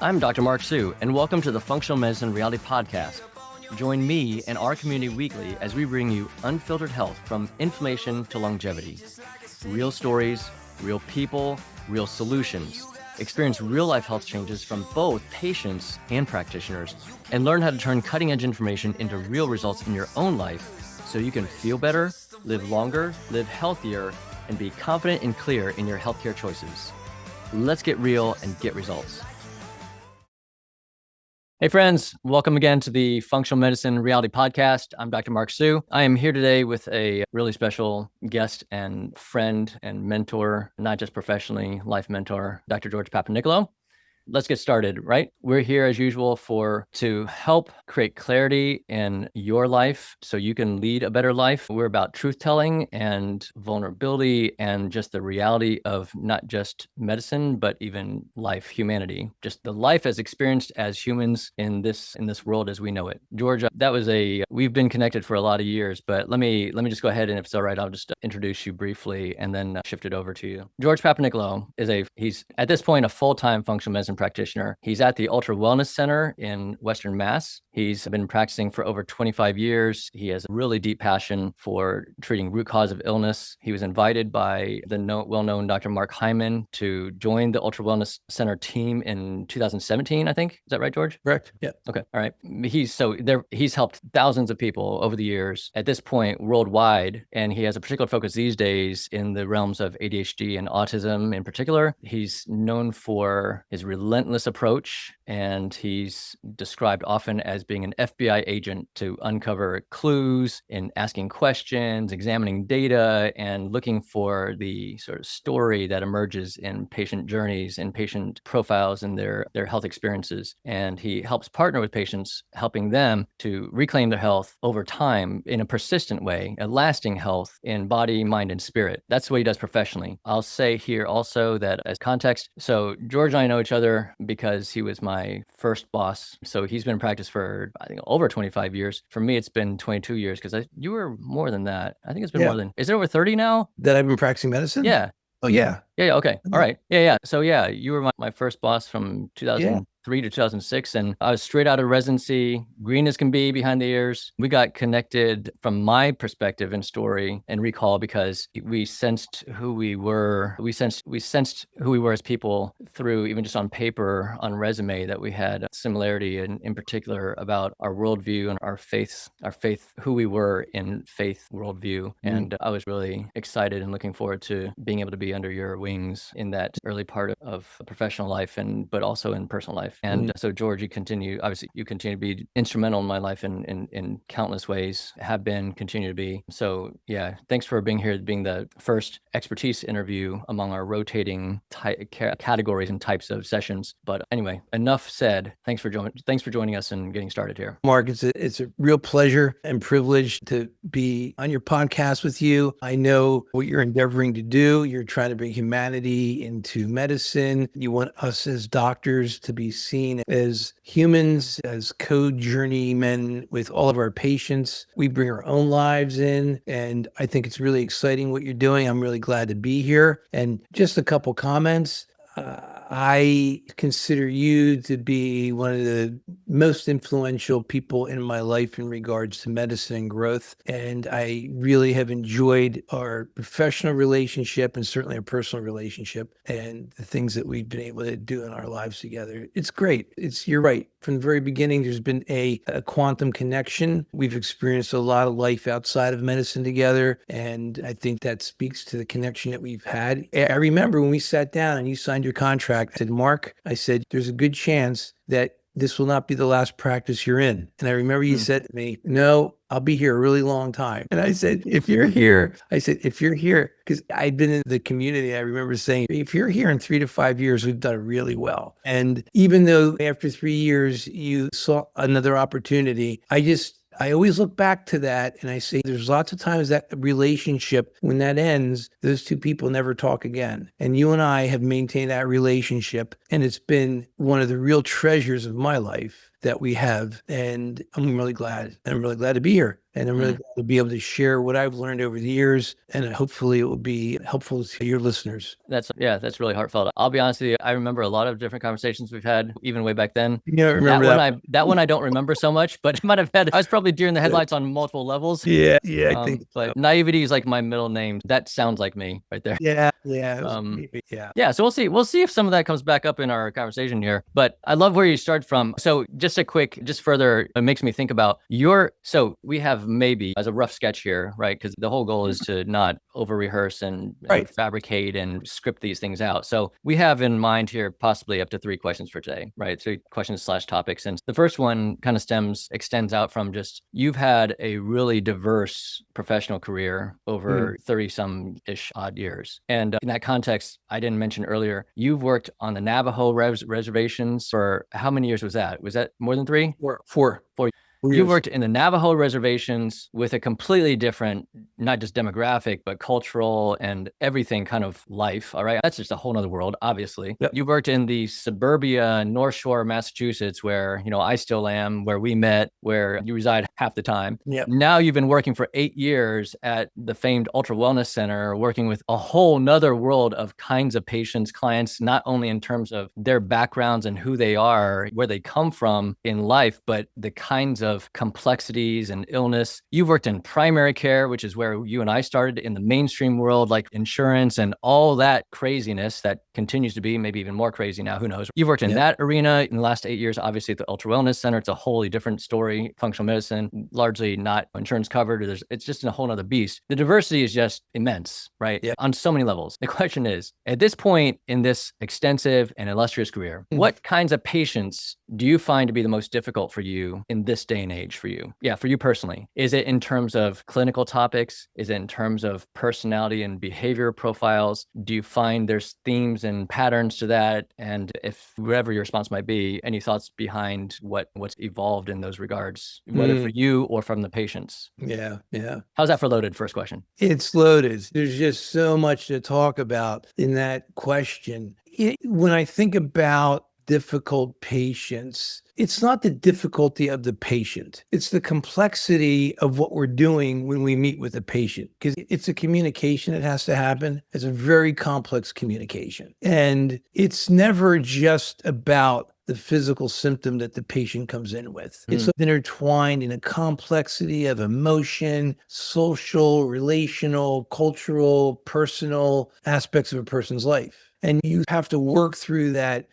I'm Dr. Mark Sue, and welcome to the Functional Medicine Reality Podcast. Join me and our community weekly as we bring you unfiltered health from inflammation to longevity. Real stories, real people, real solutions. Experience real-life health changes from both patients and practitioners, and learn how to turn cutting-edge information into real results in your own life so you can feel better, live longer, live healthier, and be confident and clear in your healthcare choices. Let's get real and get results. Hey friends, welcome again to the Functional Medicine Reality Podcast. I'm Dr. Mark Sue. I am here today with a really special guest and friend and mentor, not just professionally, life mentor, Dr. George Papanicolao. Let's get started, right? We're here as usual to help create clarity in your life so you can lead a better life. We're about truth-telling and vulnerability and just the reality of not just medicine, but even life, humanity, just the life as experienced as humans in this world as we know it. George, we've been connected for a lot of years, but let me just go ahead, and if it's all right, I'll just introduce you briefly and then shift it over to you. George Papanicolao he's at this point a full-time functional medicine practitioner. He's at the UltraWellness Center in Western Mass. He's been practicing for over 25 years. He has a really deep passion for treating root cause of illness. He was invited by the well-known Dr. Mark Hyman to join the UltraWellness Center team in 2017, I think. Is that right, George? Correct. Yeah. Okay. All right. He's helped thousands of people over the years at this point worldwide, and he has a particular focus these days in the realms of ADHD and autism in particular. He's known for his relentless approach, and he's described often as being an FBI agent to uncover clues in asking questions, examining data, and looking for the sort of story that emerges in patient journeys and patient profiles and their health experiences. And he helps partner with patients, helping them to reclaim their health over time in a persistent way, a lasting health in body, mind, and spirit. That's what he does professionally. I'll say here also that as context, so George and I know each other because he was my first boss. So he's been in practice for, I think, over 25 years. For me, it's been 22 years because you were more than that. I think it's been more than, is it over 30 now? That I've been practicing medicine? Yeah. Oh, yeah. Yeah. Okay. All right. Yeah. So yeah, you were my first boss from 2003 to 2006. And I was straight out of residency, green as can be behind the ears. We got connected from my perspective and story and recall because we sensed who we were. We sensed who we were as people through, even just on paper, on resume, that we had a similarity in particular about our worldview and our faith, who we were in faith worldview. And I was really excited and looking forward to being able to be under your wings in that early part of professional life, but also in personal life. And so George, you continue to be instrumental in my life in countless ways, continue to be. So yeah, thanks for being here, being the first expertise interview among our rotating categories and types of sessions. But anyway, enough said. Thanks for joining us and getting started here. Mark, it's a real pleasure and privilege to be on your podcast with you. I know what you're endeavoring to do. You're trying to bring humanity into medicine. You want us as doctors to be seen as humans, as co-journeymen with all of our patients. We bring our own lives in, and I think it's really exciting what you're doing. I'm really glad to be here. And just a couple comments. I consider you to be one of the most influential people in my life in regards to medicine and growth. And I really have enjoyed our professional relationship and certainly our personal relationship and the things that we've been able to do in our lives together. It's great. You're right. From the very beginning, there's been a quantum connection. We've experienced a lot of life outside of medicine together. And I think that speaks to the connection that we've had. I remember when we sat down and you signed your contract, I said, Mark, there's a good chance that this will not be the last practice you're in. And I remember you said to me, no, I'll be here a really long time. And I said, if you're here, because I'd been in the community, I remember saying, if you're here in 3 to 5 years, we've done really well. And even though after 3 years, you saw another opportunity, I always look back to that and I say there's lots of times that relationship, when that ends, those two people never talk again. And you and I have maintained that relationship, and it's been one of the real treasures of my life. that we have. And I'm really glad. I'm really glad to be here. And I'm really glad to be able to share what I've learned over the years. And hopefully it will be helpful to your listeners. That's really heartfelt. I'll be honest with you. I remember a lot of different conversations we've had, even way back then. You remember that one I don't remember so much, but I was probably deer in the headlights on multiple levels. Yeah, I think so. But naivety is like my middle name. That sounds like me right there. Yeah. Yeah. So we'll see if some of that comes back up in our conversation here. But I love where you start from. So just further, it makes me think about so we have maybe as a rough sketch here, right? Because the whole goal is to not over rehearse and fabricate and script these things out. So we have in mind here possibly up to 3 questions for today, right? 3 questions/topics. And the first one kind of extends out from just, you've had a really diverse professional career over 30 some ish odd years. And in that context, I didn't mention earlier, you've worked on the Navajo reservations for how many years was that? Was that more than 3? 4. You worked in the Navajo reservations with a completely different, not just demographic, but cultural and everything kind of life. All right. That's just a whole nother world, obviously. Yep. You worked in the suburbia, North Shore, Massachusetts, where, I still am, where we met, where you reside half the time. Yep. Now you've been working for 8 years at the famed UltraWellness Center, working with a whole nother world of kinds of patients, clients, not only in terms of their backgrounds and who they are, where they come from in life, but the kinds of complexities and illness. You've worked in primary care, which is where you and I started, in the mainstream world, like insurance and all that craziness that continues to be maybe even more crazy now. Who knows? You've worked in that arena in the last 8 years, obviously at the UltraWellness Center. It's a wholly different story. Functional medicine, largely not insurance covered. It's just a whole other beast. The diversity is just immense, right? Yeah. On so many levels. The question is, at this point in this extensive and illustrious career, what kinds of patients do you find to be the most difficult for you in this day and age for you? Yeah, for you personally. Is it in terms of clinical topics? Is it in terms of personality and behavior profiles? Do you find there's themes and patterns to that? And if whatever your response might be, any thoughts behind what's evolved in those regards, whether for you or from the patients? Yeah. How's that for loaded? First question. It's loaded. There's just so much to talk about in that question. When I think about difficult patients, it's not the difficulty of the patient. It's the complexity of what we're doing when we meet with a patient, because it's a communication that has to happen. It's a very complex communication. And it's never just about the physical symptom that the patient comes in with. It's intertwined in a complexity of emotion, social, relational, cultural, personal aspects of a person's life. And you have to work through that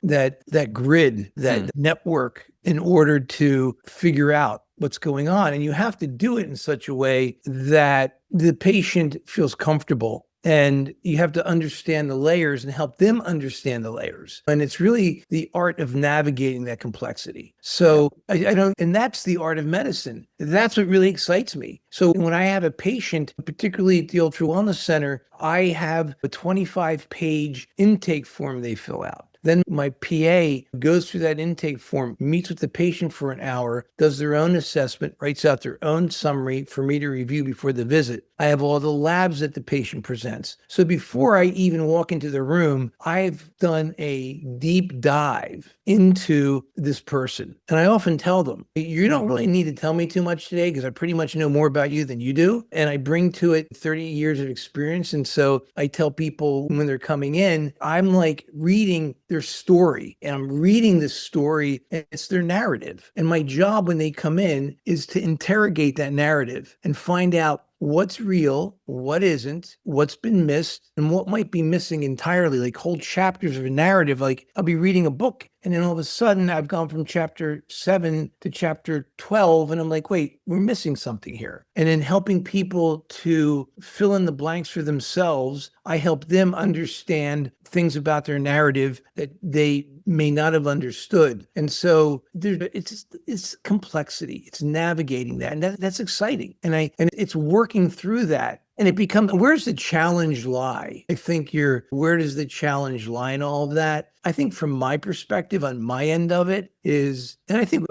grid, that network, in order to figure out what's going on. And you have to do it in such a way that the patient feels comfortable. And you have to understand the layers and help them understand the layers. And it's really the art of navigating that complexity. So I don't, and that's the art of medicine. That's what really excites me. So when I have a patient, particularly at the UltraWellness Center, I have a 25-page intake form they fill out. Then my PA goes through that intake form, meets with the patient for an hour, does their own assessment, writes out their own summary for me to review before the visit. I have all the labs that the patient presents. So before I even walk into the room, I've done a deep dive into this person. And I often tell them, you don't really need to tell me too much today because I pretty much know more about you than you do. And I bring to it 30 years of experience. And so I tell people when they're coming in, I'm like reading their story, and I'm reading this story, and it's their narrative. And my job when they come in is to interrogate that narrative and find out what's real, what isn't, what's been missed, and what might be missing entirely, like whole chapters of a narrative. Like I'll be reading a book, and then all of a sudden I've gone from chapter 7 to chapter 12, and I'm like, wait, we're missing something here. And in helping people to fill in the blanks for themselves, I help them understand things about their narrative that they may not have understood. And so it's complexity. It's navigating that. And that's exciting. And it's working through that. And it becomes, where's the challenge lie? I think where does the challenge lie in all of that? I think from my perspective, on my end of it is, and I think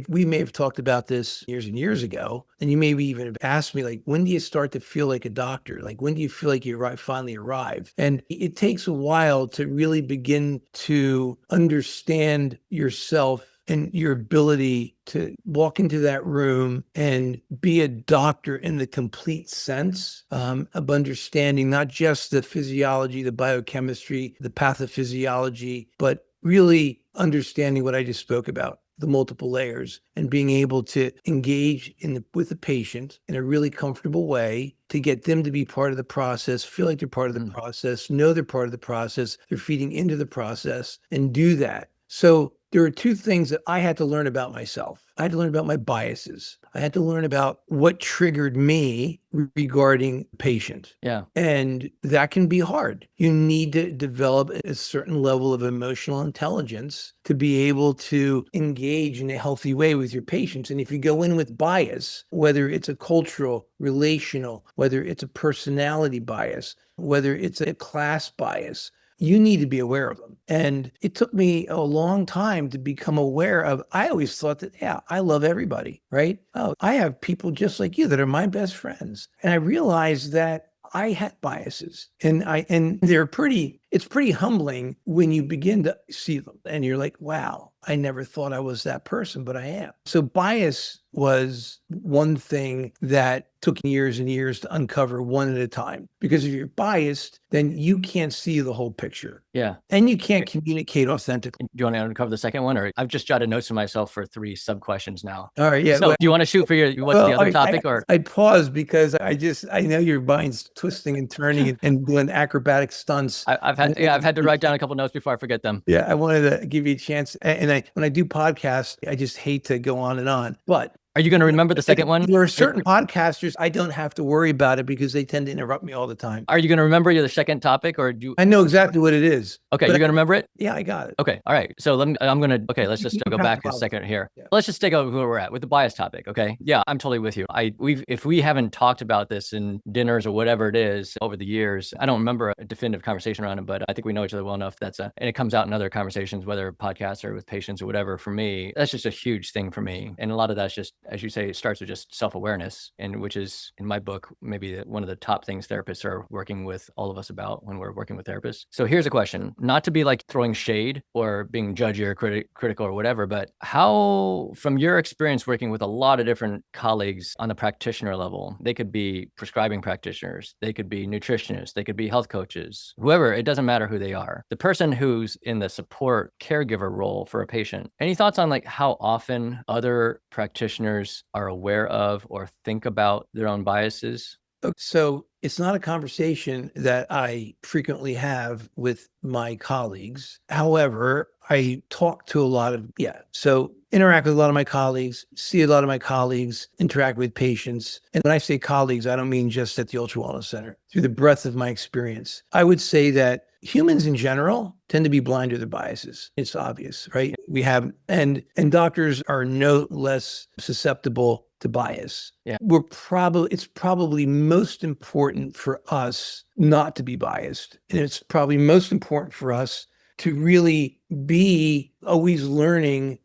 we may have talked about this years and years ago, and you maybe even have asked me, like, when do you start to feel like a doctor? Like, when do you feel like you finally arrive? And it takes a while to really begin to understand yourself and your ability to walk into that room and be a doctor in the complete sense of understanding not just the physiology, the biochemistry, the pathophysiology, but really understanding what I just spoke about, the multiple layers, and being able to engage with the patient in a really comfortable way to get them to be part of the process, feel like they're part of the process, know they're part of the process, they're feeding into the process, and do that. So there are two things that I had to learn about myself. I had to learn about my biases. I had to learn about what triggered me regarding patient. Yeah. And that can be hard. You need to develop a certain level of emotional intelligence to be able to engage in a healthy way with your patients. And if you go in with bias, whether it's a cultural, relational, whether it's a personality bias, whether it's a class bias, you need to be aware of them. And it took me a long time to become aware of, I always thought that, yeah, I love everybody, right? Oh, I have people just like you that are my best friends. And I realized that I had biases and it's pretty humbling when you begin to see them and you're like, wow, I never thought I was that person, but I am. So bias was one thing that took years and years to uncover one at a time, because if you're biased, then you can't see the whole picture. Yeah. And you can't communicate authentically. Do you want to uncover the second one, or I've just jotted notes to myself for 3 sub questions now. All right. Yeah. So do you want to shoot for what's the other topic? I paused because I know your mind's twisting and turning and doing acrobatic stunts. I've had to write down a couple notes before I forget them. Yeah. I wanted to give you a chance. And when I do podcasts, I just hate to go on and on, but are you going to remember the second one? There are certain podcasters, I don't have to worry about it because they tend to interrupt me all the time. Are you going to remember the second topic, or do you? I know exactly what it is. Okay, you're going to remember it? Yeah, I got it. Okay, all right. So let's just go back a second here. Yeah. Let's just take over where we're at with the bias topic, okay? Yeah, I'm totally with you. If we haven't talked about this in dinners or whatever it is over the years, I don't remember a definitive conversation around it, but I think we know each other well enough. And it comes out in other conversations, whether podcasts or with patients or whatever. For me, that's just a huge thing for me. And a lot of that's just, as you say, it starts with just self-awareness, and which is, in my book, maybe one of the top things therapists are working with all of us about when we're working with therapists. So here's a question, not to be like throwing shade or being judgy or critical or whatever, but how, from your experience working with a lot of different colleagues on the practitioner level, they could be prescribing practitioners, they could be nutritionists, they could be health coaches, whoever, it doesn't matter who they are. The person who's in the support caregiver role for a patient, any thoughts on like how often other practitioners are aware of or think about their own biases? So it's not a conversation that I frequently have with my colleagues. However, I talk to a lot of, so interact with a lot of my colleagues, see a lot of my colleagues, interact with patients. And when I say colleagues, I don't mean just at the UltraWellness Center. Through the breadth of my experience, I would say that humans in general tend to be blind to their biases. It's obvious, right? And doctors are no less susceptible to bias. Yeah. It's probably most important for us not to be biased. And it's probably most important for us to really be always learning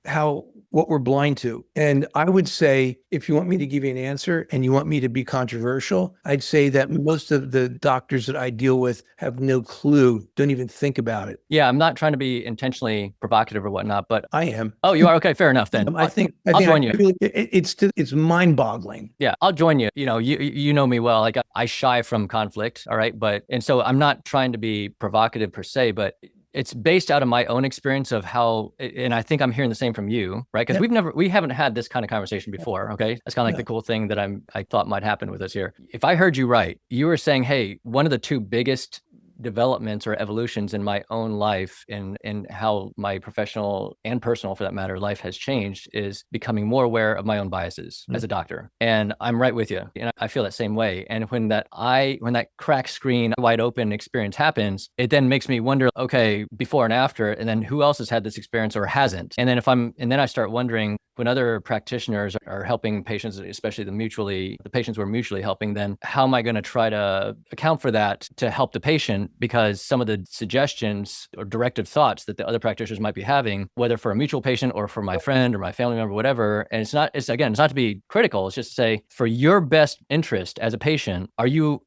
what we're blind to. And I would say, if you want me to give you an answer and you want me to be controversial, I'd say that most of the doctors that I deal with have no clue, don't even think about it. Yeah, I'm not trying to be intentionally provocative or whatnot, but I am. Oh, you are? Okay, fair enough then. I'll join you. It's mind-boggling. Yeah, I'll join you. You know me well. Like I shy from conflict, all right? And so I'm not trying to be provocative per se, but it's based out of my own experience of how, and I think I'm hearing the same from you, right? Because we haven't had this kind of conversation before, okay? That's kind of like the cool thing that I thought might happen with us here. If I heard you right, you were saying, hey, one of the 2 biggest developments or evolutions in my own life and how my professional and personal, for that matter, life has changed is becoming more aware of my own biases as a doctor. And I'm right with you. And I feel that same way. And when that crack screen wide open experience happens, it then makes me wonder, okay, before and after, and then who else has had this experience or hasn't? And then I start wondering, when other practitioners are helping patients, especially the patients we're mutually helping, then how am I going to try to account for that to help the patient? Because some of the suggestions or directive thoughts that the other practitioners might be having, whether for a mutual patient or for my friend or my family member, whatever, and it's not to be critical. It's just to say, for your best interest as a patient,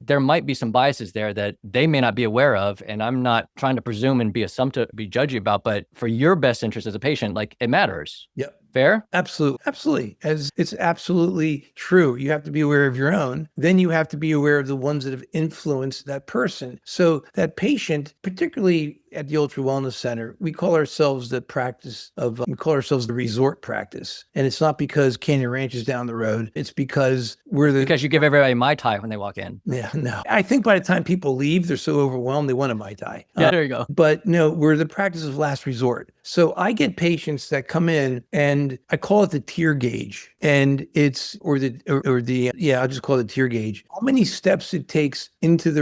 there might be some biases there that they may not be aware of, and I'm not trying to presume and be judgy about, but for your best interest as a patient, like, it matters. Yep. Fair? Absolutely. Absolutely. As it's absolutely true. You have to be aware of your own. Then you have to be aware of the ones that have influenced that person. So that patient, particularly at the UltraWellness Center, we call ourselves the resort practice. And it's not because Canyon Ranch is down the road. It's because because you give everybody Mai Tai when they walk in. Yeah, no. I think by the time people leave, they're so overwhelmed, they want a Mai Tai. Yeah, there you go. But no, we're the practice of last resort. So I get patients that come in, and I call it the tear gauge. And I'll just call it the tear gauge. How many steps it takes into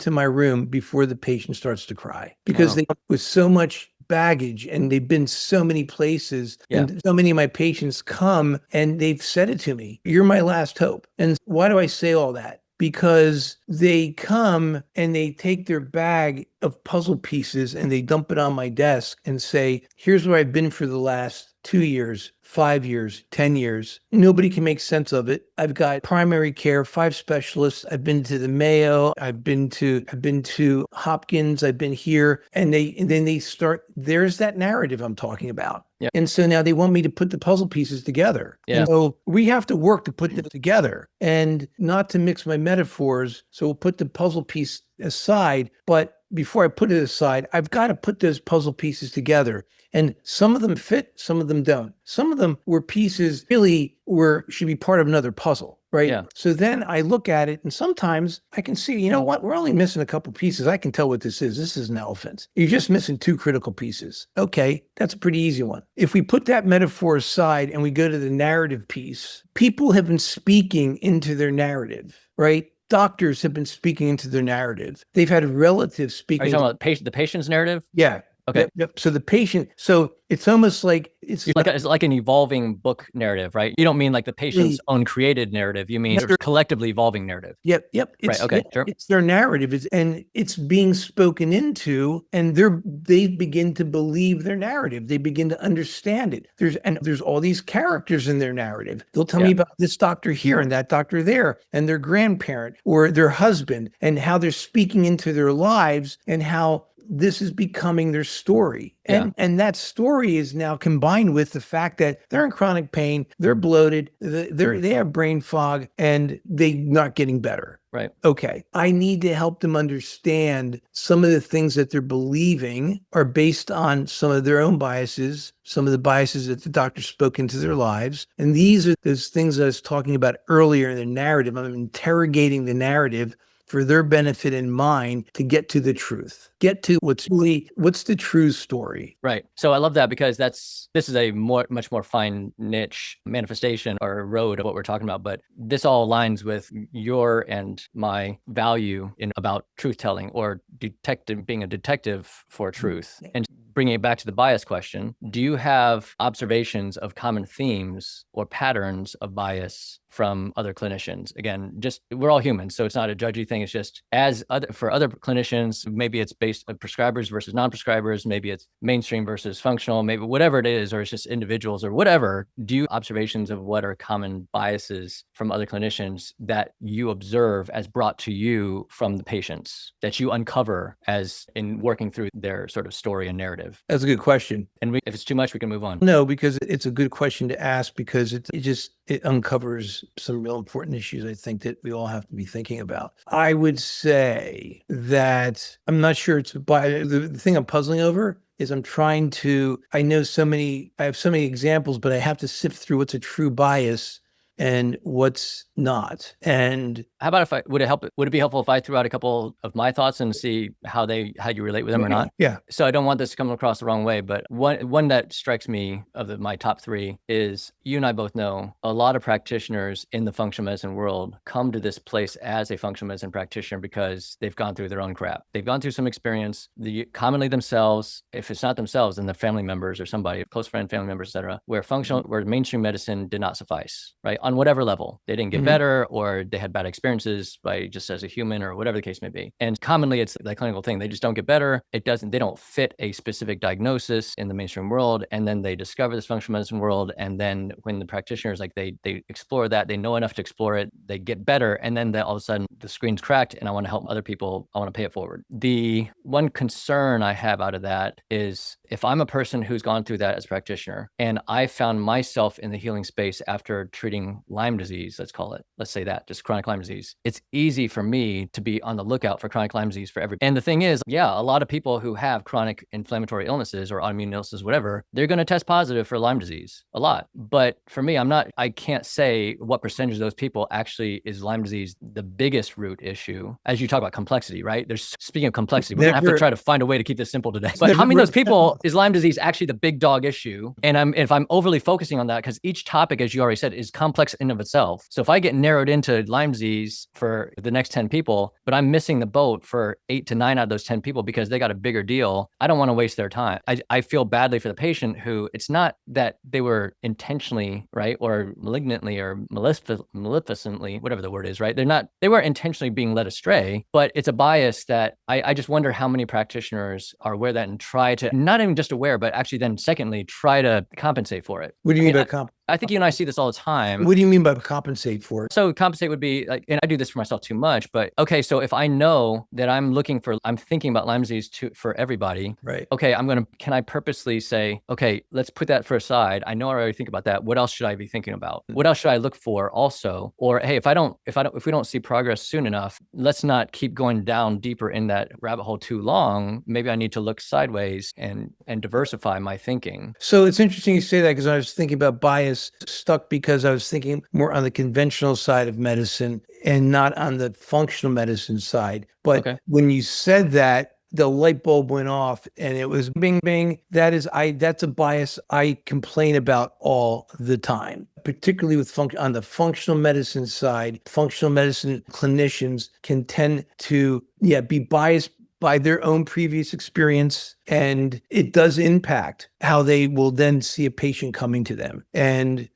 my room before the patient starts to cry. Because they with so much baggage and they've been so many places, and so many of my patients come and they've said it to me, "You're my last hope." And why do I say all that? Because they come and they take their bag of puzzle pieces and they dump it on my desk and say, "Here's where I've been for the last 2 years, 5 years, 10 years. Nobody can make sense of it. I've got primary care, 5 specialists. I've been to the Mayo. I've been to Hopkins. I've been here." And then they start, there's that narrative I'm talking about. Yep. And so now they want me to put the puzzle pieces together. Yeah. And so we have to work to put them together, and not to mix my metaphors. So we'll put the puzzle piece aside, but before I put it aside, I've got to put those puzzle pieces together. And some of them fit, some of them don't. Some of them were pieces should be part of another puzzle, right? Yeah. So then I look at it, and sometimes I can see, you know what, we're only missing a couple pieces. I can tell what this is. This is an elephant. You're just missing 2 critical pieces. Okay, that's a pretty easy one. If we put that metaphor aside and we go to the narrative piece, people have been speaking into their narrative, right? Doctors have been speaking into their narrative. They've had relatives speaking. Are you talking about the patient's narrative? Yeah. Okay. Yep. So the patient, so it's almost like it's like an evolving book narrative, right? You don't mean like the patient's own created narrative. You mean collectively evolving narrative. Yep. Right. Okay. Sure. It's their narrative, and it's being spoken into, and they begin to believe their narrative. They begin to understand it. There's all these characters in their narrative. They'll tell me about this doctor here and that doctor there, and their grandparent or their husband, and how they're speaking into their lives, and how this is becoming their story. And that story is now combined with the fact that they're in chronic pain, they're bloated, they have brain fog, and they're not getting better. Right. Okay. I need to help them understand some of the things that they're believing are based on some of their own biases, some of the biases that the doctor spoke into their lives. And these are those things I was talking about earlier in the narrative. I'm interrogating the narrative for their benefit in mind to get to the truth, get to what's the true story. Right. So I love that, because this is a much more fine niche manifestation or road of what we're talking about. But this all aligns with your and my value about truth telling, or being a detective for truth. And bringing it back to the bias question, do you have observations of common themes or patterns of bias from other clinicians? Again, just, we're all humans, so it's not a judgy thing. It's just for other clinicians, maybe it's based on prescribers versus non-prescribers, maybe it's mainstream versus functional, maybe whatever it is, or it's just individuals or whatever. Do you observations of what are common biases from other clinicians that you observe as brought to you from the patients that you uncover as in working through their sort of story and narrative? That's a good question. And if it's too much, we can move on. No, because it's a good question to ask, because it uncovers some real important issues, I think, that we all have to be thinking about. I would say that I'm not sure the thing I'm puzzling over is I have so many examples, but I have to sift through what's a true bias and what's not. And how about would it be helpful if I threw out a couple of my thoughts and see how you relate with them or not? Yeah. So I don't want this to come across the wrong way, but one that strikes me of my top three is, you and I both know a lot of practitioners in the functional medicine world come to this place as a functional medicine practitioner because they've gone through their own crap. They've gone through some experience, commonly themselves, if it's not themselves, then their family members or somebody, close friend, family members, etc., where mainstream medicine did not suffice, right? On whatever level. They didn't get better, or they had bad experiences by just as a human, or whatever the case may be. And commonly it's the clinical thing. They just don't get better. They don't fit a specific diagnosis in the mainstream world. And then they discover this functional medicine world. And then when the practitioners, like they explore that, they know enough to explore it, they get better. And then all of a sudden the screen's cracked and I want to help other people. I want to pay it forward. The one concern I have out of that is, if I'm a person who's gone through that as a practitioner and I found myself in the healing space after treating Lyme disease, let's say that, just chronic Lyme disease, it's easy for me to be on the lookout for chronic Lyme disease for everybody. And the thing is, a lot of people who have chronic inflammatory illnesses or autoimmune illnesses, whatever, they're going to test positive for Lyme disease a lot. But for me, I can't say what percentage of those people actually is Lyme disease the biggest root issue. As you talk about complexity, right? Speaking of complexity, we're going to have to try to find a way to keep this simple today. But how many of those people is Lyme disease actually the big dog issue? And if I'm overly focusing on that, because each topic, as you already said, is complex in of itself. So if I get narrowed into Lyme disease for the next 10 people, but I'm missing the boat for 8 to 9 out of those 10 people because they got a bigger deal, I don't want to waste their time. I feel badly for the patient who, it's not that they were intentionally, right, or malignantly or maleficently, whatever the word is, right? They weren't intentionally being led astray, but it's a bias that I just wonder how many practitioners are aware of that and try to, not even just aware, but actually then secondly, try to compensate for it. What do you mean by compensate? I think you and I see this all the time. What do you mean by compensate for it? So compensate would be like, and I do this for myself too much, but okay, so if I know that I'm thinking about Lyme disease for everybody, right? Okay, can I purposely say, okay, let's put that for aside. I know I already think about that. What else should I be thinking about? What else should I look for also? Or hey, if we don't see progress soon enough, let's not keep going down deeper in that rabbit hole too long. Maybe I need to look sideways and diversify my thinking. So it's interesting you say that, because I was thinking about bias stuck because I was thinking more on the conventional side of medicine and not on the functional medicine side. But when you said that, the light bulb went off and it was bing, bing. That's a bias I complain about all the time, particularly with on the functional medicine side. Functional medicine clinicians can tend to, be biased by their own previous experience, and it does impact how they will then see a patient coming to them. And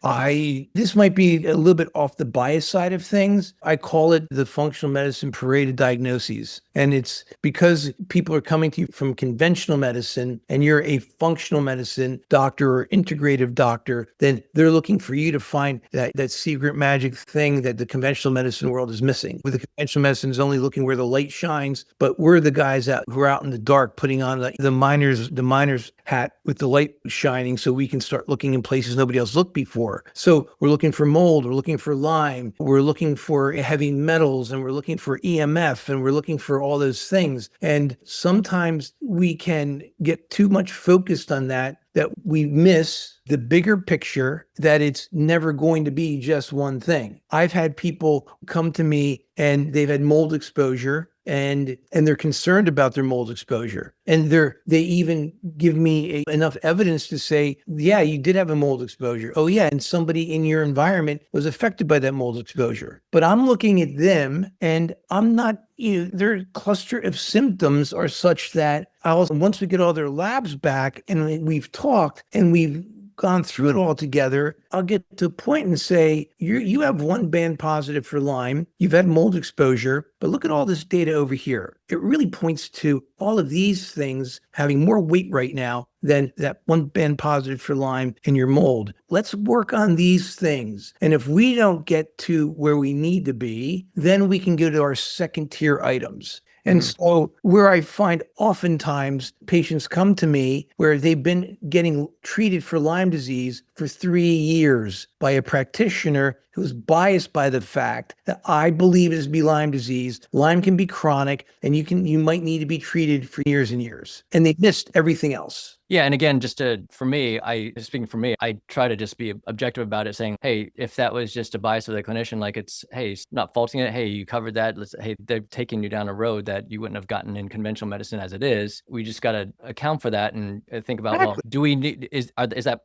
this might be a little bit off the bias side of things. I call it the functional medicine parade of diagnoses. And it's because people are coming to you from conventional medicine and you're a functional medicine doctor or integrative doctor, then they're looking for you to find that secret magic thing that the conventional medicine world is missing. With the conventional medicine is only looking where the light shines, but we're the guys who are out in the dark putting on the miner's hat with the light shining, so we can start looking in places nobody else looked before. So we're looking for mold, we're looking for Lyme, we're looking for heavy metals, and we're looking for EMF, and we're looking for all those things. And sometimes we can get too much focused on that we miss the bigger picture, that it's never going to be just one thing. I've had people come to me and they've had mold exposure, and they're concerned about their mold exposure. And they even give me enough evidence to say, yeah, you did have a mold exposure. Oh yeah, and somebody in your environment was affected by that mold exposure. But I'm looking at them and I'm not, their cluster of symptoms are such that once we get all their labs back and we've talked and we've gone through it all together, I'll get to a point and say, you have one band positive for Lyme, you've had mold exposure, but look at all this data over here. It really points to all of these things having more weight right now than that one band positive for Lyme and your mold. Let's work on these things. And if we don't get to where we need to be, then we can go to our second tier items. And so where I find oftentimes patients come to me where they've been getting treated for Lyme disease for 3 years by a practitioner who's biased by the fact that I believe it to be Lyme disease. Lyme can be chronic and you might need to be treated for years and years. And they missed everything else. Yeah. And again, for me, speaking for me, I try to just be objective about it, saying, hey, if that was just a bias of the clinician, like hey, it's not faulting it. Hey, you covered that. Hey, they're taking you down a road that you wouldn't have gotten in conventional medicine as it is. We just got to account for that and think about, well, do we need,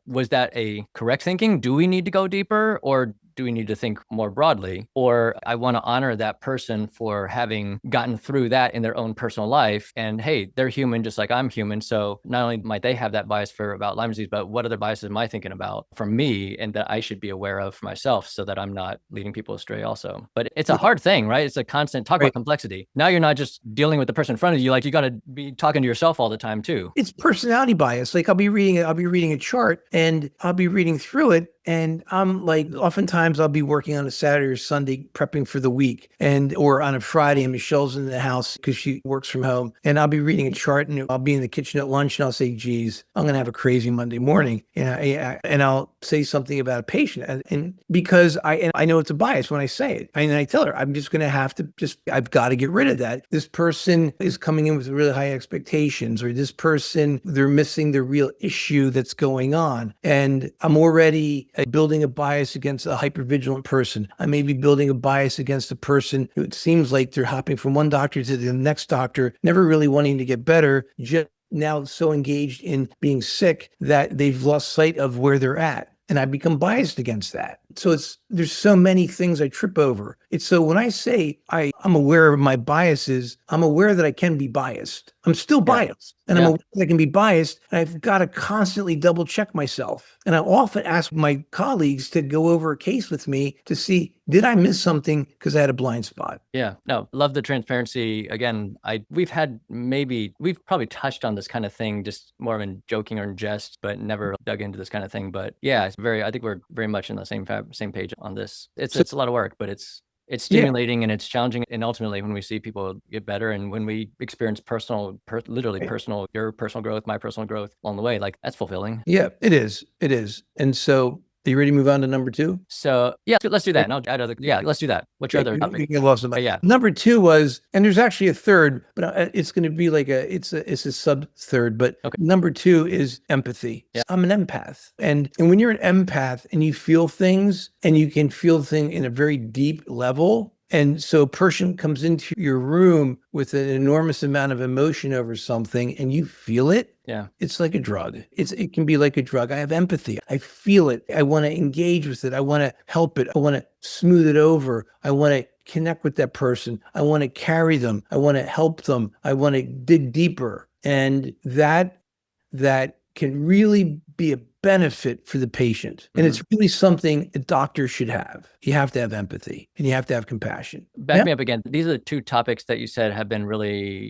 was that a correct thinking? Do we need to go deeper, or do we need to think more broadly? Or I want to honor that person for having gotten through that in their own personal life. And hey, they're human just like I'm human. So not only might they have that bias about Lyme disease, but what other biases am I thinking about for me and that I should be aware of for myself so that I'm not leading people astray also. But it's a hard thing, right? It's a constant talk about complexity. Now you're not just dealing with the person in front of you. Like you got to be talking to yourself all the time too. It's personality bias. Like I'll be reading a chart and I'll be reading through it. And I'm like, oftentimes I'll be working on a Saturday or Sunday prepping for the week, or on a Friday, and Michelle's in the house because she works from home, and I'll be reading a chart and I'll be in the kitchen at lunch and I'll say, geez, I'm going to have a crazy Monday morning. And I'll say something about a patient. And because I know it's a bias when I say it, and I tell her, I'm just going to have to I've got to get rid of that. This person is coming in with really high expectations, or this person, they're missing the real issue that's going on. And I'm already building a bias against a hypervigilant person. I may be building a bias against a person who it seems like they're hopping from one doctor to the next doctor, never really wanting to get better, just now so engaged in being sick that they've lost sight of where they're at. And I become biased against that. So there's so many things I trip over. So when I say I'm aware of my biases, I'm aware that I can be biased. I'm still biased. And I'm aware that I can be biased. And I've got to constantly double check myself. And I often ask my colleagues to go over a case with me to see, did I miss something because I had a blind spot? Yeah, no, love the transparency. Again, we've probably touched on this kind of thing, just more in joking or in jest, but never dug into this kind of thing. But yeah, I think we're very much in the same page on this. It's a lot of work, but it's stimulating and it's challenging. And ultimately, when we see people get better and when we experience your personal growth, my personal growth along the way, like that's fulfilling. Yeah, it is. It is. And so, are you ready to move on to number 2? So yeah, let's do that. And I'll add let's do that. What's your other topic? Number 2 was, and there's actually a third, but it's going to be like it's a sub third, but number 2 is empathy. Yeah. I'm an empath. And when you're an empath and you feel things and you can feel things in a very deep level, and so a person comes into your room with an enormous amount of emotion over something and you feel it. Yeah. It's like a drug. It can be like a drug. I have empathy. I feel it. I want to engage with it. I want to help it. I want to smooth it over. I want to connect with that person. I want to carry them. I want to help them. I want to dig deeper. And that can really be a benefit for the patient. And it's really something a doctor should have. You have to have empathy and you have to have compassion. Back me up again. These are the 2 topics that you said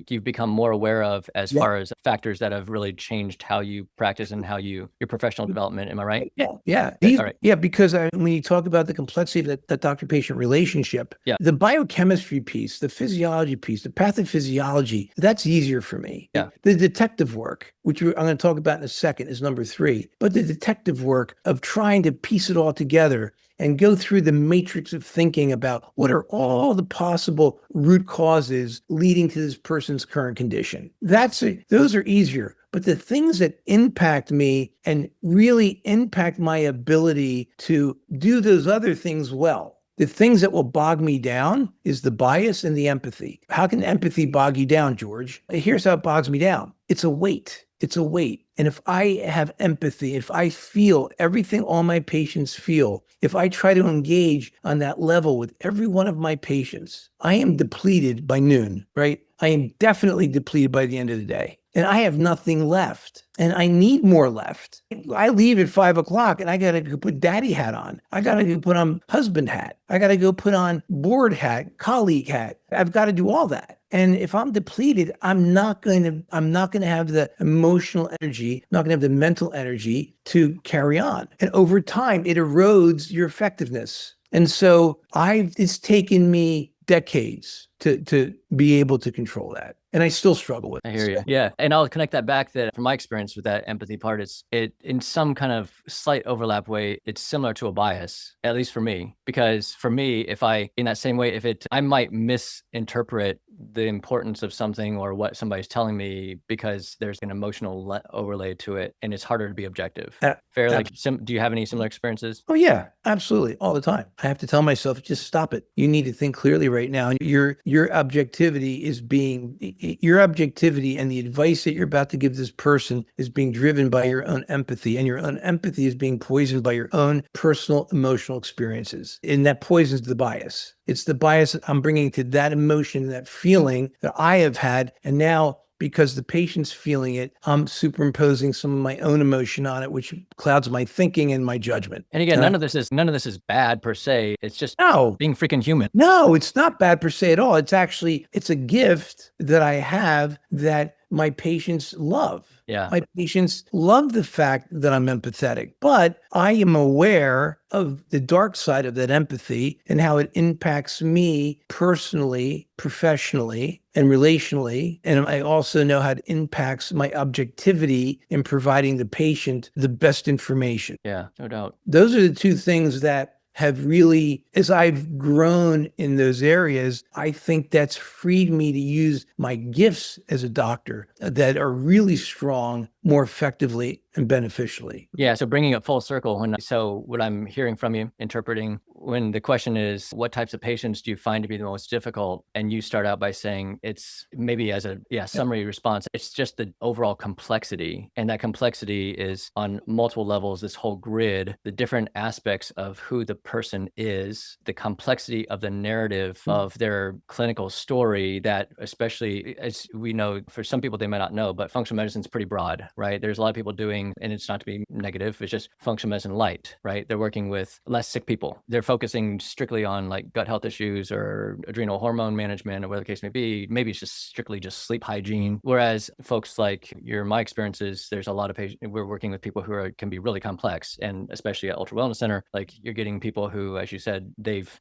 you've become more aware of as far as factors that have really changed how you practice and your professional development. Am I right? Yeah. All right. Yeah, because when you talk about the complexity of that doctor-patient relationship, the biochemistry piece, the physiology piece, the pathophysiology, that's easier for me. Yeah. The detective work, which I'm going to talk about in a second, is number 3. But the detective work of trying to piece it all together and go through the matrix of thinking about what are all the possible root causes leading to this person's current condition. Those are easier. But the things that impact me and really impact my ability to do those other things well, the things that will bog me down is the bias and the empathy. How can empathy bog you down, George? Here's how it bogs me down. It's a weight. It's a weight. And if I have empathy, if I feel everything all my patients feel, if I try to engage on that level with every one of my patients, I am depleted by noon, right? I am definitely depleted by the end of the day. And I have nothing left. And I need more left. I leave at 5 o'clock and I got to go put daddy hat on. I got to go put on husband hat. I got to go put on board hat, colleague hat. I've got to do all that. And if I'm depleted, I'm not going to have the emotional energy, not going to have the mental energy to carry on. And over time, it erodes your effectiveness. And so it's taken me decades to be able to control that. And I still struggle with it. I hear you. Yeah. And I'll connect that back that from my experience with that empathy part, it in some kind of slight overlap way, it's similar to a bias, at least for me. Because for me, in that same way, I might misinterpret the importance of something or what somebody's telling me because there's an emotional overlay to it, and it's harder to be objective. Fair? Like, do you have any similar experiences? Oh yeah, absolutely. All the time. I have to tell myself, just stop it. You need to think clearly right now. Your objectivity and the advice that you're about to give this person is being driven by your own empathy, and your own empathy is being poisoned by your own personal emotional experiences. And that poisons the bias. It's the bias that I'm bringing to that emotion, that feeling that I have had. And now, because the patient's feeling it, I'm superimposing some of my own emotion on it, which clouds my thinking and my judgment. And again, none of this is bad per se. It's just being freaking human. No, it's not bad per se at all. It's a gift that I have that my patients love. Yeah. My patients love the fact that I'm empathetic, but I am aware of the dark side of that empathy and how it impacts me personally, professionally, and relationally. And I also know how it impacts my objectivity in providing the patient the best information. Yeah, no doubt. Those are the two things that have really, as I've grown in those areas, I think that's freed me to use my gifts as a doctor that are really strong more effectively and beneficially. Yeah. So bringing it full circle, so what I'm hearing from you, interpreting, when the question is, what types of patients do you find to be the most difficult? And you start out by saying it's maybe as a summary response, it's just the overall complexity. And that complexity is on multiple levels, this whole grid, the different aspects of who the person is, the complexity of the narrative of their clinical story, that especially, as we know, for some people, they might not know, but functional medicine is pretty broad, right? There's a lot of people doing, and it's not to be negative, it's just functional medicine light, right? They're working with less sick people. They're focusing strictly on like gut health issues or adrenal hormone management or whatever the case may be. Maybe it's just strictly just sleep hygiene. Whereas folks like my experiences, there's a lot of patients, we're working with people who can be really complex. And especially at UltraWellness Center, like you're getting people who, as you said, they've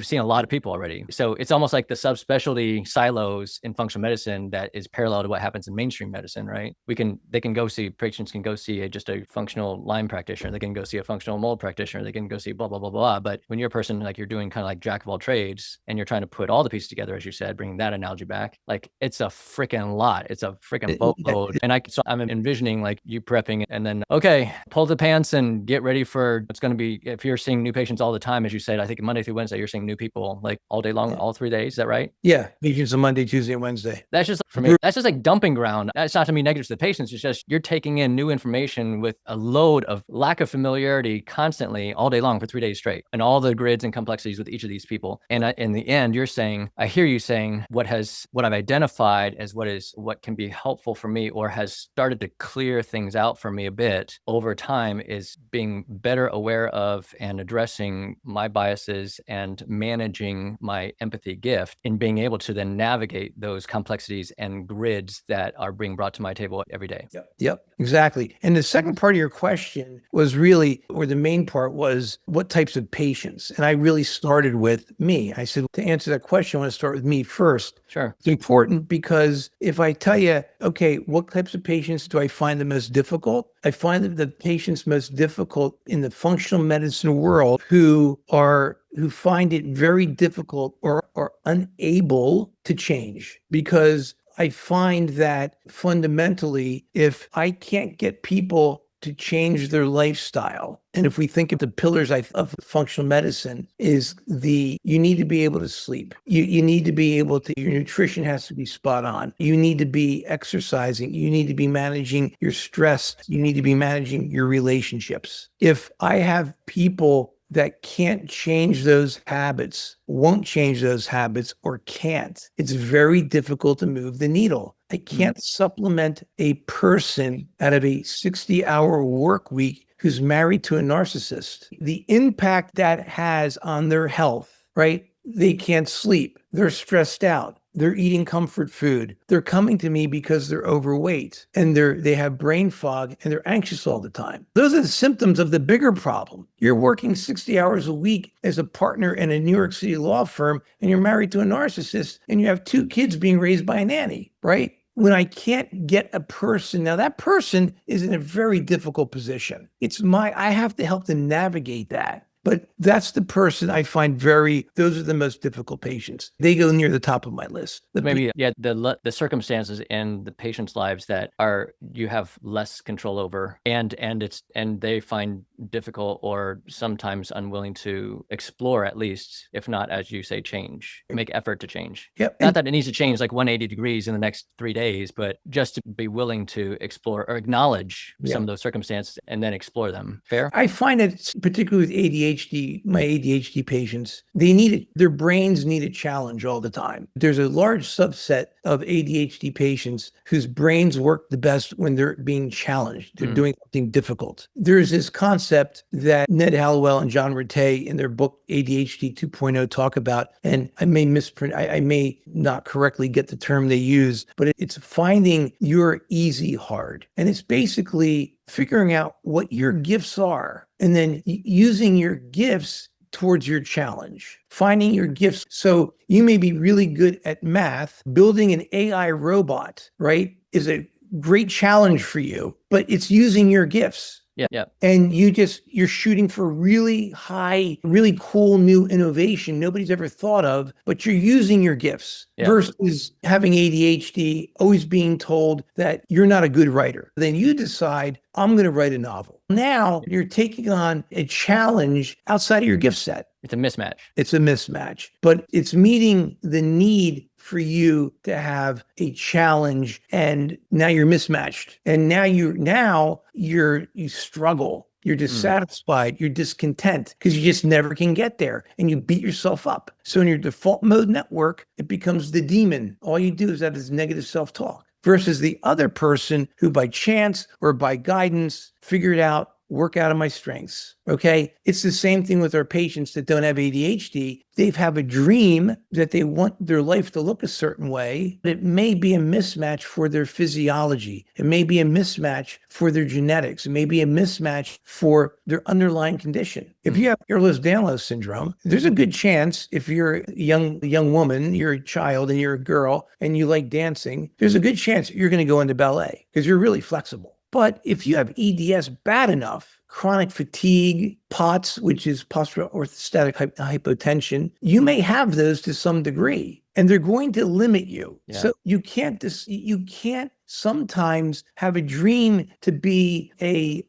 seen a lot of people already. So it's almost like the subspecialty silos in functional medicine that is parallel to what happens in mainstream medicine, right? Patients can go see just a functional Lyme practitioner. They can go see a functional mold practitioner. They can go see blah, blah, blah, blah. But when you're a person, like you're doing kind of like jack of all trades and you're trying to put all the pieces together, as you said, bringing that analogy back, like it's a freaking lot. It's a freaking boatload. And so I'm envisioning like you prepping and then, okay, pull the pants and get ready for, it's going to be, if you're seeing new patients all the time, as you said, I think Monday through Wednesday, you're seeing new people like all day long, all 3 days. Is that right? Yeah. Patients on Monday, Tuesday, and Wednesday. That's just, for me, that's just like dumping ground. That's not to be negative to the patients. It's just, you're taking in new information with a load of lack of familiarity constantly all day long for 3 days straight, and all the grids and complexities with each of these people. And in the end, you're saying, I hear you saying what I've identified as what can be helpful for me or has started to clear things out for me a bit over time is being better aware of and addressing my biases and managing my empathy gift in being able to then navigate those complexities and grids that are being brought to my table every day. Yep, exactly. And the second part of your question was really, or the main part was, what types of patients? And I really started with me. I said, to answer that question, I want to start with me first. Sure. It's important because if I tell you, okay, what types of patients do I find the most difficult? I find that the patients most difficult in the functional medicine world who find it very difficult or are unable to change, because I find that fundamentally, if I can't get people to change their lifestyle, and if we think of the pillars of functional medicine, is you need to be able to sleep. You need to be able to, your nutrition has to be spot on. You need to be exercising. You need to be managing your stress. You need to be managing your relationships. If I have people that can't change those habits, won't change those habits, or can't, it's very difficult to move the needle. I can't supplement a person out of a 60-hour work week who's married to a narcissist. The impact that has on their health, right? They can't sleep. They're stressed out. They're eating comfort food. They're coming to me because they're overweight and they have brain fog and they're anxious all the time. Those are the symptoms of the bigger problem. You're working 60 hours a week as a partner in a New York City law firm, and you're married to a narcissist, and you have 2 kids being raised by a nanny, right? When I can't get a person, now that person is in a very difficult position. I have to help them navigate that. But that's the person I find those are the most difficult patients. They go near the top of my list. Maybe, the circumstances in the patient's lives that you have less control over, and they find difficult or sometimes unwilling to explore, at least, if not, as you say, change, make effort to change. Yep. Not that it needs to change like 180 degrees in the next 3 days, but just to be willing to explore or acknowledge some of those circumstances and then explore them. Fair? I find that particularly with ADHD, my ADHD patients, their brains need a challenge all the time. There's a large subset of ADHD patients whose brains work the best when they're being challenged. They're doing something difficult. There's this concept that Ned Hallowell and John Rattay in their book ADHD 2.0 talk about, and I may not correctly get the term they use, but it's finding your easy hard. And it's basically figuring out what your gifts are and then using your gifts towards your challenge, finding your gifts. So you may be really good at math. Building an AI robot, right, is a great challenge for you, but it's using your gifts. Yeah. And you're shooting for really high, really cool new innovation nobody's ever thought of, but you're using your gifts versus having ADHD, always being told that you're not a good writer. Then you decide, I'm going to write a novel. Now you're taking on a challenge outside of your gift set. It's a mismatch. It's a mismatch, but it's meeting the need for you to have a challenge, and now you're mismatched. And now you struggle. You're dissatisfied. You're discontent because you just never can get there, and you beat yourself up. So in your default mode network, it becomes the demon. All you do is have this negative self-talk versus the other person who by chance or by guidance figured out, work out of my strengths. Okay. It's the same thing with our patients that don't have ADHD. They have a dream that they want their life to look a certain way. It may be a mismatch for their physiology. It may be a mismatch for their genetics. It may be a mismatch for their underlying condition. If you have Ehlers-Danlos syndrome, there's a good chance if you're a young woman, you're a child and you're a girl and you like dancing, there's a good chance you're going to go into ballet because you're really flexible. But if you have EDS bad enough, chronic fatigue, POTS, which is postural orthostatic hypotension, you may have those to some degree, and they're going to limit you. Yeah. So you can't sometimes have a dream to be a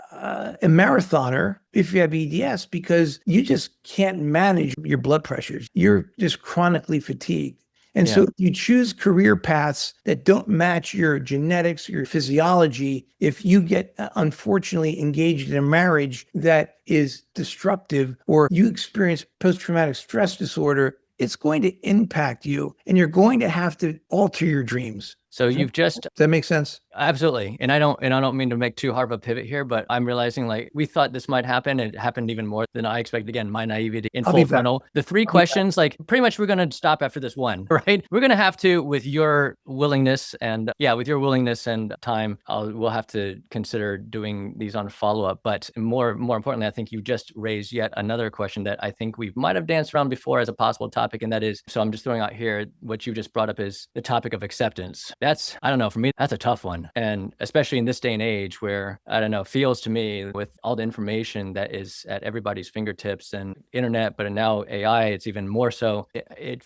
marathoner if you have EDS because you just can't manage your blood pressures. You're just chronically fatigued. And so you choose career paths that don't match your genetics, your physiology. If you get unfortunately engaged in a marriage that is destructive, or you experience post-traumatic stress disorder, it's going to impact you and you're going to have to alter your dreams. So you've just... Does that make sense? Absolutely. And I don't mean to make too hard of a pivot here, but I'm realizing like we thought this might happen. It happened even more than I expected. Again, my naivety in full frontal. The three questions, like pretty much we're going to stop after this one, right? We're going to have to, with your willingness and time, we'll have to consider doing these on follow-up. But more importantly, I think you just raised yet another question that I think we might have danced around before as a possible topic. And that is, so I'm just throwing out here, what you just brought up is the topic of acceptance. That's, I don't know, for me, that's a tough one. And especially in this day and age where, I don't know, feels to me with all the information that is at everybody's fingertips and internet, but now AI, it's even more so.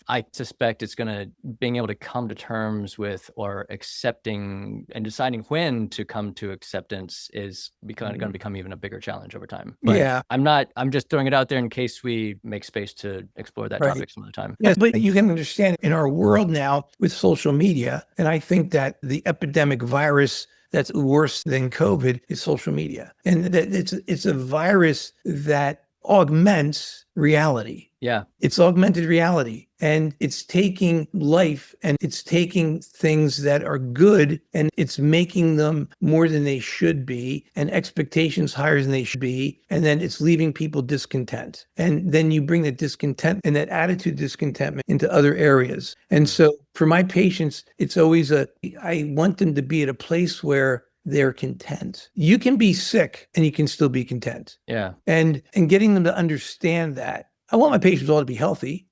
I suspect it's going to, being able to come to terms with or accepting and deciding when to come to acceptance is going to become even a bigger challenge over time. But I'm just throwing it out there in case we make space to explore that topic some other time. Yes, but you can understand in our world now with social media, and I think that the epidemic virus that's worse than COVID is social media. And that it's a virus that augments reality. Yeah. It's augmented reality, and it's taking life and it's taking things that are good and it's making them more than they should be and expectations higher than they should be. And then it's leaving people discontent. And then you bring that discontent and that attitude discontentment into other areas. And so for my patients, it's always I want them to be at a place where they're content. You can be sick and you can still be content. Yeah. And getting them to understand that. I want my patients all to be healthy,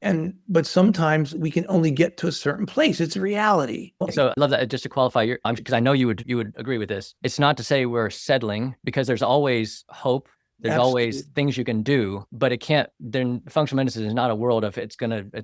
but sometimes we can only get to a certain place. It's a reality. So I love that. Just to qualify because I know you would agree with this. It's not to say we're settling, because there's always hope. There's Absolutely. always things you can do, but it can't, then functional medicine is not a world of it's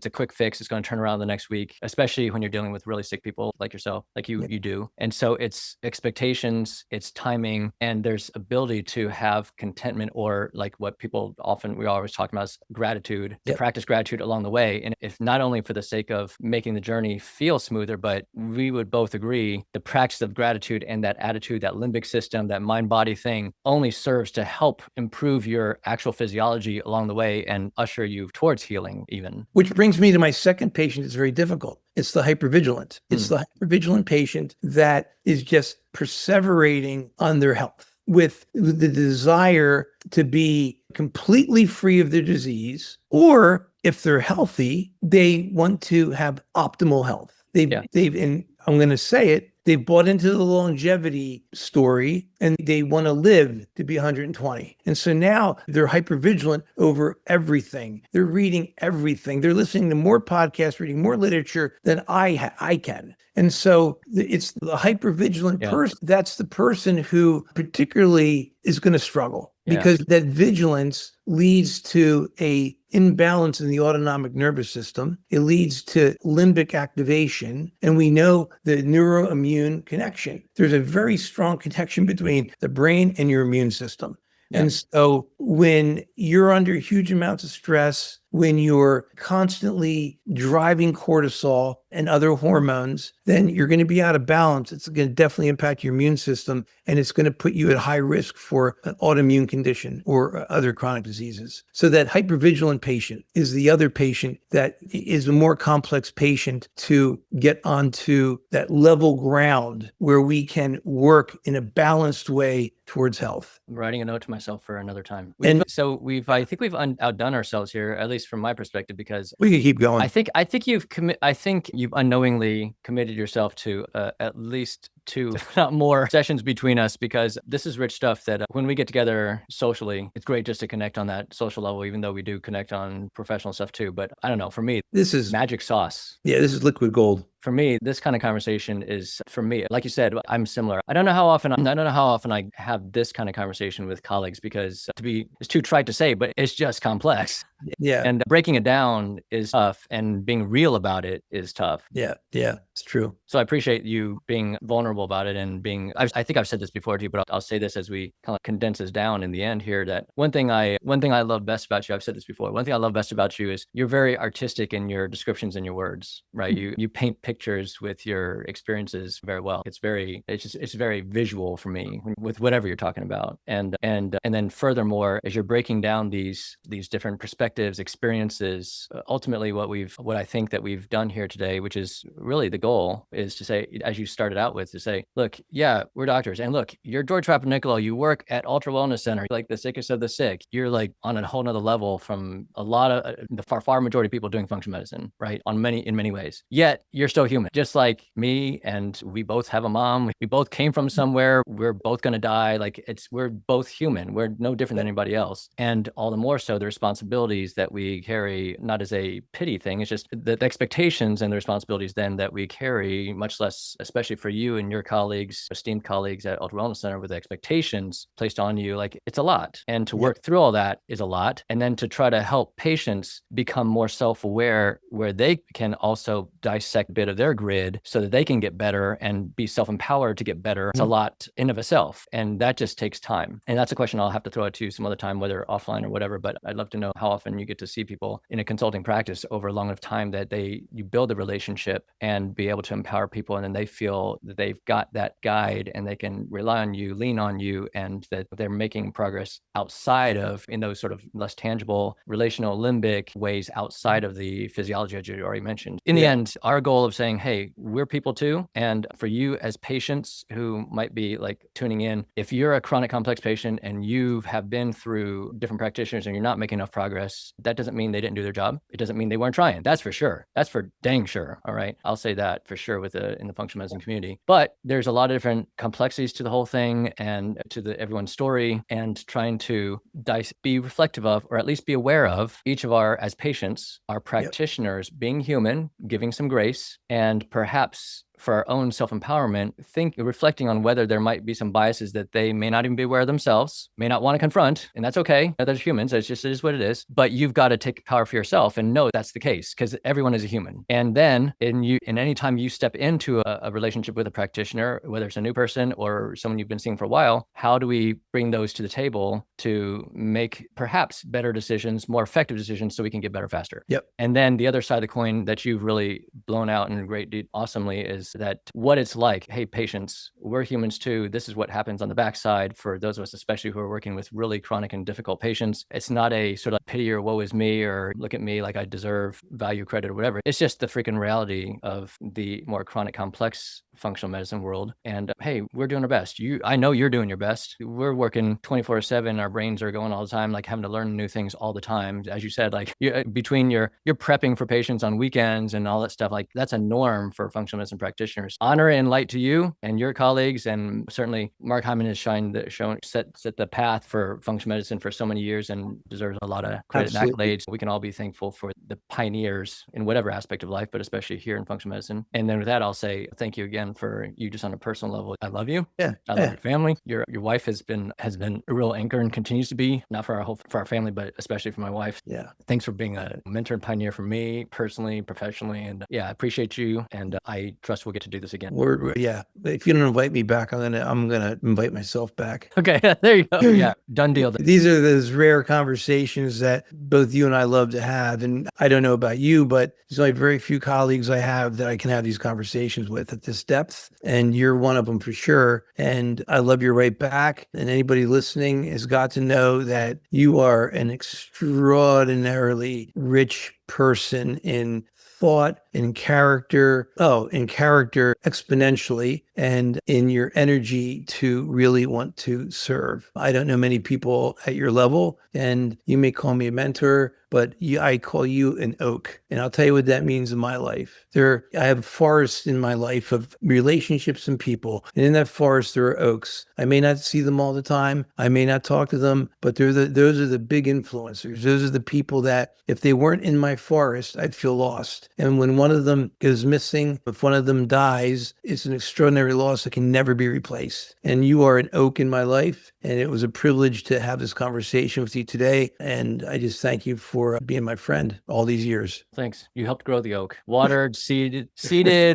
a quick fix. It's going to turn around the next week, especially when you're dealing with really sick people like yourself, like you do. And so it's expectations, it's timing, and there's ability to have contentment, or like what we always talk about is gratitude, to practice gratitude along the way. And if not only for the sake of making the journey feel smoother, but we would both agree the practice of gratitude and that attitude, that limbic system, that mind body thing only serves to help improve your actual physiology along the way and usher you towards healing even. Which brings me to my second patient that's very difficult. It's the hypervigilant. It's the hypervigilant patient that is just perseverating on their health with the desire to be completely free of their disease, or if they're healthy, they want to have optimal health. And I'm going to say it, they've bought into the longevity story and they want to live to be 120. And so now they're hypervigilant over everything. They're reading everything. They're listening to more podcasts, reading more literature than I can. And so it's the hypervigilant person. That's the person who particularly is going to struggle, because that vigilance leads to a imbalance in the autonomic nervous system. It leads to limbic activation. And we know the neuroimmune connection. There's a very strong connection between the brain and your immune system. And so when you're under huge amounts of stress, when you're constantly driving cortisol and other hormones, then you're going to be out of balance. It's going to definitely impact your immune system, and it's going to put you at high risk for an autoimmune condition or other chronic diseases. So that hypervigilant patient is the other patient that is a more complex patient to get onto that level ground where we can work in a balanced way towards health. I'm writing a note to myself for another time. I think we've outdone ourselves here, at least from my perspective, because we can keep going. I think you've unknowingly committed yourself to at least 2, if not more, sessions between us, because this is rich stuff that when we get together socially, it's great just to connect on that social level, even though we do connect on professional stuff too. But I don't know, for me, this is magic sauce. Yeah, this is liquid gold. For me, this kind of conversation is, for me, like you said, I'm similar. I don't know how often I have this kind of conversation with colleagues, because it's too trite to say, but it's just complex. Yeah. And breaking it down is tough, and being real about it is tough. Yeah, it's true. So I appreciate you being vulnerable about it, and I think I've said this before to you, but I'll say this as we kind of condense this down in the end here, that one thing I love best about you, I've said this before, one thing I love best about you is you're very artistic in your descriptions and your words, right? You paint pictures with your experiences very well. It's very visual for me with whatever you're talking about. And then furthermore, as you're breaking down these different perspectives, experiences, ultimately what I think that we've done here today, which is really the goal, is to say, as you started out with, to say, look, yeah, we're doctors, and look, you're George Papanicolaou, you work at UltraWellness Center, like the sickest of the sick. You're like on a whole nother level from a lot of the far majority of people doing functional medicine, right? In many ways. Yet you're still human, just like me, and we both have a mom. We both came from somewhere. We're both going to die. We're both human. We're no different than anybody else. And all the more so the responsibilities that we carry, not as a pity thing, it's just the expectations and the responsibilities then that we carry, much less, especially for you and your colleagues, esteemed colleagues at UltraWellness Center, with the expectations placed on you, like it's a lot. And to work through all that is a lot. And then to try to help patients become more self-aware, where they can also dissect a bit of their grid so that they can get better and be self-empowered to get better. It's a lot in of itself. And that just takes time. And that's a question I'll have to throw out to you some other time, whether offline or whatever. But I'd love to know how often you get to see people in a consulting practice over a long enough time that you build a relationship and be able to empower people, and then they feel that they've got that guide and they can rely on you, lean on you, and that they're making progress outside of, in those sort of less tangible, relational, limbic ways outside of the physiology that you already mentioned. In the end, our goal of saying, hey, we're people too. And for you as patients who might be like tuning in, if you're a chronic complex patient and you have been through different practitioners and you're not making enough progress, that doesn't mean they didn't do their job. It doesn't mean they weren't trying. That's for sure. That's for dang sure. All right. I'll say that for sure in the functional medicine community. But there's a lot of different complexities to the whole thing and to everyone's story, and trying to be reflective of, or at least be aware of, each of as patients, our practitioners being human, giving some grace, and perhaps for our own self-empowerment, reflecting on whether there might be some biases that they may not even be aware of themselves, may not want to confront, and that's okay. There's humans. It is what it is. But you've got to take power for yourself and know that's the case, because everyone is a human. And then any time you step into a relationship with a practitioner, whether it's a new person or someone you've been seeing for a while, how do we bring those to the table to make perhaps better decisions, more effective decisions, so we can get better faster? Yep. And then the other side of the coin that you've really blown out in awesomely is that what it's like, hey, patients, we're humans too. This is what happens on the backside for those of us, especially who are working with really chronic and difficult patients. It's not a sort of pity or woe is me or look at me like I deserve value, credit, or whatever. It's just the freaking reality of the more chronic, complex functional medicine world. And hey, we're doing our best. I know you're doing your best. We're working 24/7. Our brains are going all the time, like having to learn new things all the time. As you said, like between you're prepping for patients on weekends and all that stuff, like that's a norm for functional medicine practitioners. Honor and light to you and your colleagues. And certainly Mark Hyman has set the path for functional medicine for so many years and deserves a lot of credit and accolades. We can all be thankful for the pioneers in whatever aspect of life, but especially here in functional medicine. And then with that, I'll say thank you again for you just on a personal level. I love you. Yeah. I love your family. Your wife has been a real anchor and continues to be, not for our family, but especially for my wife. Yeah. Thanks for being a mentor and pioneer for me personally, professionally. And I appreciate you. And I trust we'll get to do this again. If you don't invite me back, I'm gonna invite myself back. Okay. There you go. Yeah. Done deal. These are those rare conversations that both you and I love to have. And I don't know about you, but there's only very few colleagues I have that I can have these conversations with at this depth. And you're one of them for sure. And I love you right back. And anybody listening has got to know that you are an extraordinarily rich person in thought, in character exponentially, and in your energy to really want to serve. I don't know many people at your level, and you may call me a mentor, but I call you an oak. And I'll tell you what that means in my life. I have forests in my life of relationships and people. And in that forest, there are oaks. I may not see them all the time. I may not talk to them, but those are the big influencers. Those are the people that if they weren't in my forest, I'd feel lost. And when one of them goes missing, if one of them dies, it's an extraordinary loss that can never be replaced. And you are an oak in my life. And it was a privilege to have this conversation with you today. And I just thank you for being my friend all these years. Thanks. You helped grow the oak. Watered, seeded,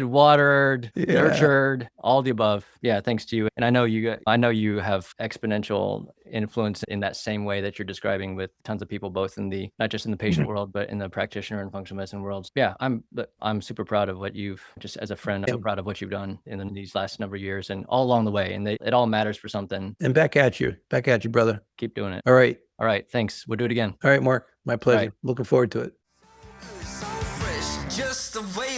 watered, nurtured, all the above. Yeah, thanks to you. And I know you have exponential influence in that same way that you're describing with tons of people, both in not just in the patient world, but in the practitioner and functional medicine worlds. Yeah, I'm super proud of what just as a friend, I'm proud of what you've done in these last number of years and all along the way. And it all matters for something. And back at you, brother. Keep doing it. All right. All right. Thanks. We'll do it again. All right, Mark. My pleasure. Right. Looking forward to it. So fresh, just the way